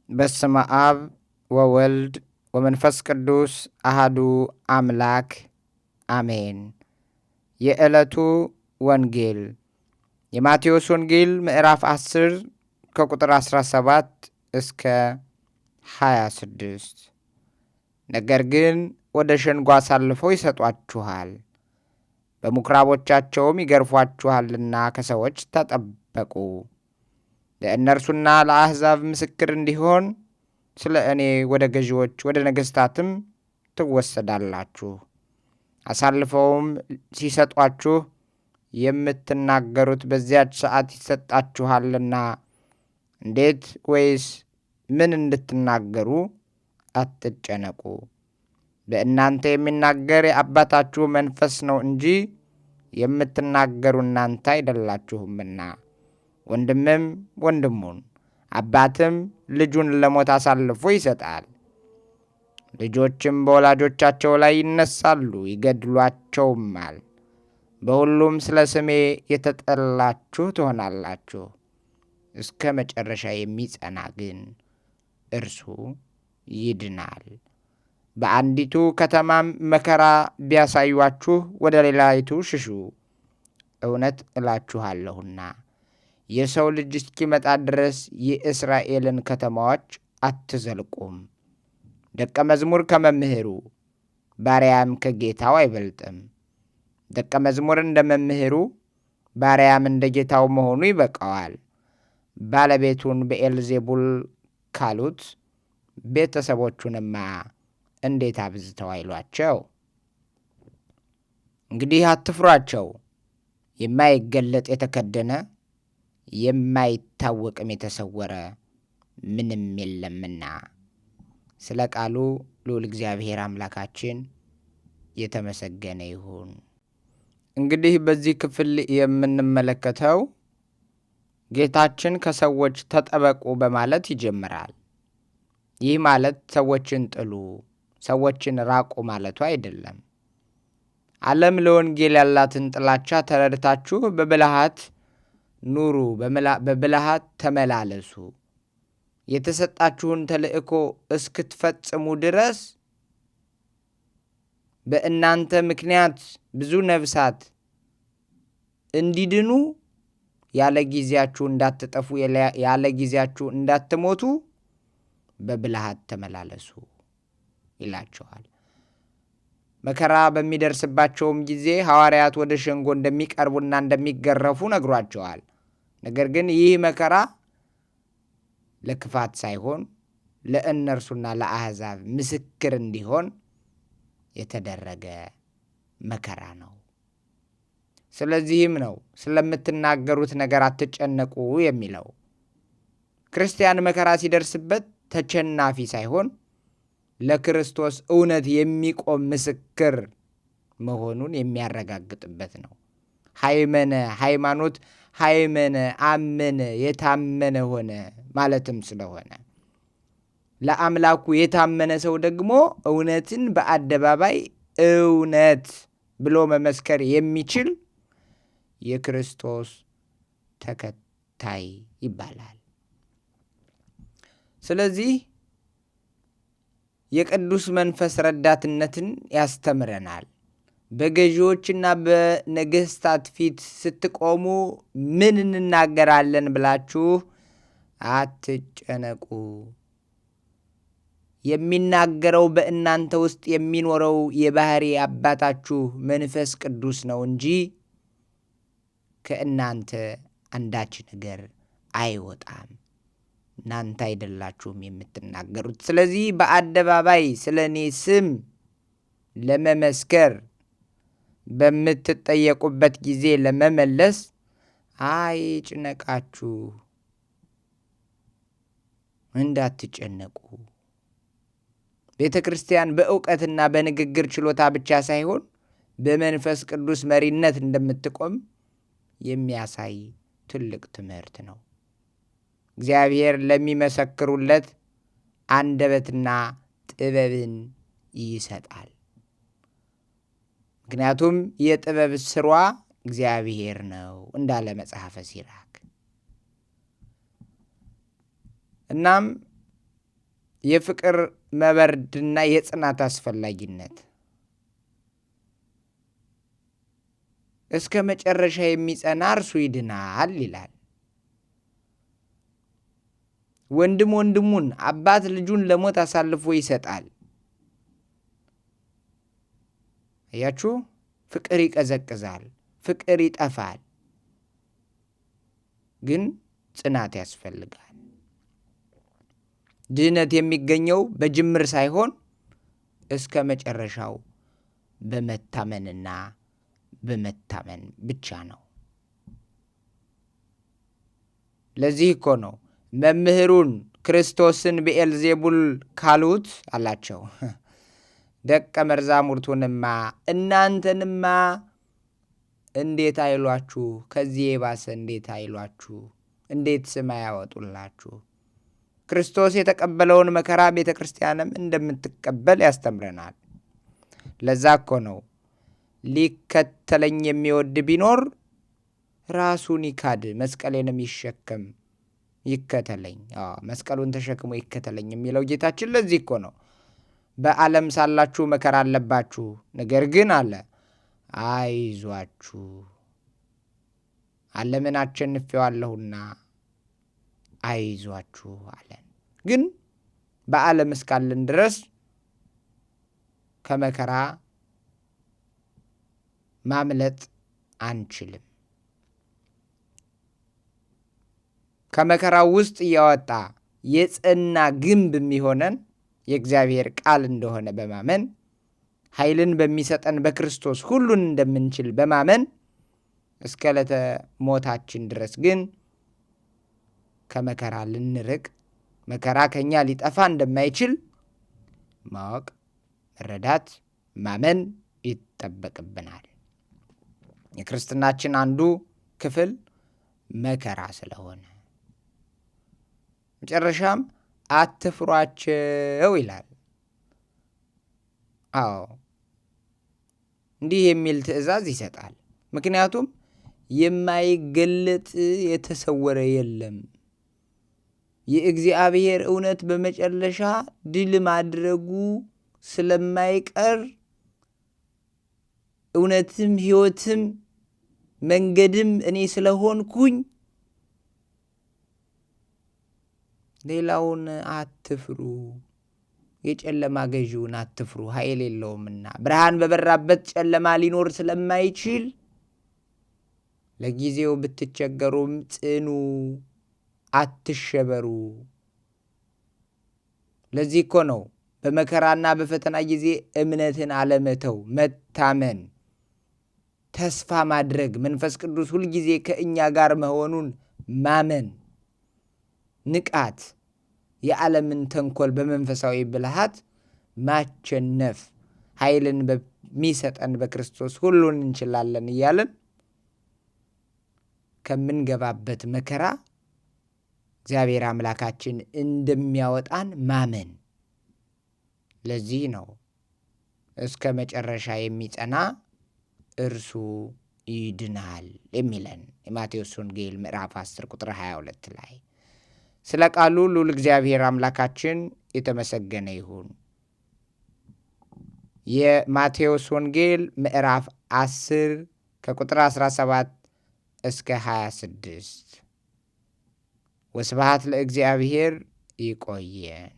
በስመ አብ ወወልድ ወመንፈስ ቅዱስ አሃዱ አምላክ አሜን። የዕለቱ ወንጌል የማቴዎስ ወንጌል ምዕራፍ 10 ከቁጥር 17 እስከ 26። ነገር ግን ወደ ሸንጎ አሳልፈው ይሰጧችኋል፣ በምኵራቦቻቸውም ይገርፏችኋልና ከሰዎች ተጠበቁ። ለእነርሱና ለአሕዛብ ምስክር እንዲሆን ስለ እኔ ወደ ገዢዎች ወደ ነገሥታትም ትወሰዳላችሁ። አሳልፈውም ሲሰጧችሁ የምትናገሩት በዚያች ሰዓት ይሰጣችኋልና እንዴት ወይስ ምን እንድትናገሩ አትጨነቁ። በእናንተ የሚናገር የአባታችሁ መንፈስ ነው እንጂ የምትናገሩ እናንተ አይደላችሁምና። ወንድምም ወንድሙን፣ አባትም ልጁን ለሞት አሳልፎ ይሰጣል። ልጆችም በወላጆቻቸው ላይ ይነሳሉ፣ ይገድሏቸውማል። በሁሉም ስለ ስሜ የተጠላችሁ ትሆናላችሁ። እስከ መጨረሻ የሚጸና ግን እርሱ ይድናል። በአንዲቱ ከተማም መከራ ቢያሳዩአችሁ ወደ ሌላይቱ ሽሹ። እውነት እላችኋለሁና የሰው ልጅ እስኪመጣ ድረስ የእስራኤልን ከተማዎች አትዘልቁም። ደቀ መዝሙር ከመምህሩ ባሪያም ከጌታው አይበልጥም። ደቀ መዝሙር እንደ መምህሩ ባሪያም እንደ ጌታው መሆኑ ይበቃዋል። ባለቤቱን ብዔልዜቡል ካሉት ቤተሰቦቹንማ እንዴት አብዝተው አይሏቸው? እንግዲህ አትፍሯቸው። የማይገለጥ የተከደነ የማይታወቅም የተሰወረ ምንም የለምና። ስለ ቃሉ ልዑል እግዚአብሔር አምላካችን የተመሰገነ ይሁን። እንግዲህ በዚህ ክፍል የምንመለከተው ጌታችን ከሰዎች ተጠበቁ በማለት ይጀምራል። ይህ ማለት ሰዎችን ጥሉ፣ ሰዎችን ራቁ ማለቱ አይደለም። ዓለም ለወንጌል ያላትን ጥላቻ ተረድታችሁ በብልሃት ኑሩ፣ በብልሃት ተመላለሱ። የተሰጣችሁን ተልእኮ እስክትፈጽሙ ድረስ በእናንተ ምክንያት ብዙ ነፍሳት እንዲድኑ ያለ ጊዜያችሁ እንዳትጠፉ፣ ያለ ጊዜያችሁ እንዳትሞቱ በብልሃት ተመላለሱ ይላቸዋል። መከራ በሚደርስባቸውም ጊዜ ሐዋርያት ወደ ሸንጎ እንደሚቀርቡና እንደሚገረፉ ነግሯቸዋል። ነገር ግን ይህ መከራ ለክፋት ሳይሆን ለእነርሱና ለአሕዛብ ምስክር እንዲሆን የተደረገ መከራ ነው። ስለዚህም ነው ስለምትናገሩት ነገር አትጨነቁ የሚለው። ክርስቲያን መከራ ሲደርስበት ተቸናፊ ሳይሆን ለክርስቶስ እውነት የሚቆም ምስክር መሆኑን የሚያረጋግጥበት ነው። ሃይመነ ሃይማኖት፣ ሃይመነ አመነ፣ የታመነ ሆነ ማለትም ስለሆነ ለአምላኩ የታመነ ሰው ደግሞ እውነትን በአደባባይ እውነት ብሎ መመስከር የሚችል የክርስቶስ ተከታይ ይባላል። ስለዚህ የቅዱስ መንፈስ ረዳትነትን ያስተምረናል። በገዢዎችና በነገሥታት ፊት ስትቆሙ ምን እንናገራለን ብላችሁ አትጨነቁ። የሚናገረው በእናንተ ውስጥ የሚኖረው የባሕሪ አባታችሁ መንፈስ ቅዱስ ነው እንጂ ከእናንተ አንዳች ነገር አይወጣም። እናንተ አይደላችሁም የምትናገሩት። ስለዚህ በአደባባይ ስለ እኔ ስም ለመመስከር በምትጠየቁበት ጊዜ ለመመለስ አይጭነቃችሁ፣ እንዳትጨነቁ። ቤተ ክርስቲያን በእውቀትና በንግግር ችሎታ ብቻ ሳይሆን በመንፈስ ቅዱስ መሪነት እንደምትቆም የሚያሳይ ትልቅ ትምህርት ነው። እግዚአብሔር ለሚመሰክሩለት አንደበትና ጥበብን ይሰጣል። ምክንያቱም የጥበብ ስሯ እግዚአብሔር ነው እንዳለ መጽሐፈ ሲራክ። እናም የፍቅር መበርድና የጽናት አስፈላጊነት እስከ መጨረሻ የሚጸና እርሱ ይድናል ይላል። ወንድም ወንድሙን፣ አባት ልጁን ለሞት አሳልፎ ይሰጣል። አያችሁ፣ ፍቅር ይቀዘቅዛል፣ ፍቅር ይጠፋል። ግን ጽናት ያስፈልጋል። ድህነት የሚገኘው በጅምር ሳይሆን እስከ መጨረሻው በመታመንና በመታመን ብቻ ነው። ለዚህ እኮ ነው መምህሩን ክርስቶስን ብዔልዜቡል ካሉት አላቸው፣ ደቀ መዛሙርቱንማ እናንተንማ እንዴት አይሏችሁ? ከዚህ የባሰ እንዴት አይሏችሁ? እንዴት ስም ያወጡላችሁ? ክርስቶስ የተቀበለውን መከራ ቤተ ክርስቲያንም እንደምትቀበል ያስተምረናል። ለዛ እኮ ነው ሊከተለኝ የሚወድ ቢኖር ራሱን ይካድ መስቀሌንም ይሸከም ይከተለኝ። መስቀሉን ተሸክሞ ይከተለኝ የሚለው ጌታችን ለዚህ እኮ ነው። በዓለም ሳላችሁ መከራ አለባችሁ፣ ነገር ግን አለ አይዟችሁ ዓለምን አሸንፌዋለሁና አይዟችሁ አለን። ግን በዓለም እስካለን ድረስ ከመከራ ማምለጥ አንችልም። ከመከራው ውስጥ እያወጣ የጸና ግንብ የሚሆነን የእግዚአብሔር ቃል እንደሆነ በማመን ኃይልን በሚሰጠን በክርስቶስ ሁሉን እንደምንችል በማመን እስከ ዕለተ ሞታችን ድረስ ግን ከመከራ ልንርቅ፣ መከራ ከኛ ሊጠፋ እንደማይችል ማወቅ፣ መረዳት፣ ማመን ይጠበቅብናል። የክርስትናችን አንዱ ክፍል መከራ ስለሆነ መጨረሻም አትፍሯቸው ይላል። እንዲህ የሚል ትእዛዝ ይሰጣል። ምክንያቱም የማይገለጥ የተሰወረ የለም። የእግዚአብሔር እውነት በመጨረሻ ድል ማድረጉ ስለማይቀር እውነትም ሕይወትም መንገድም እኔ ስለሆንኩኝ ሌላውን አትፍሩ፣ የጨለማ ገዢውን አትፍሩ፣ ኃይል የለውምና ብርሃን በበራበት ጨለማ ሊኖር ስለማይችል ለጊዜው ብትቸገሩም ጽኑ፣ አትሸበሩ። ለዚህ እኮ ነው በመከራና በፈተና ጊዜ እምነትን አለመተው፣ መታመን፣ ተስፋ ማድረግ፣ መንፈስ ቅዱስ ሁልጊዜ ከእኛ ጋር መሆኑን ማመን፣ ንቃት፣ የዓለምን ተንኮል በመንፈሳዊ ብልሃት ማቸነፍ፣ ኃይልን በሚሰጠን በክርስቶስ ሁሉን እንችላለን እያለን ከምንገባበት መከራ እግዚአብሔር አምላካችን እንደሚያወጣን ማመን። ለዚህ ነው እስከ መጨረሻ የሚጸና እርሱ ይድናል የሚለን የማቴዎስ ወንጌል ምዕራፍ 10 ቁጥር 22 ላይ። ስለ ቃሉ ልዑል እግዚአብሔር አምላካችን የተመሰገነ ይሁን። የማቴዎስ ወንጌል ምዕራፍ 10 ከቁጥር 17 እስከ 26። ወስብሐት ለእግዚአብሔር። ይቆየን።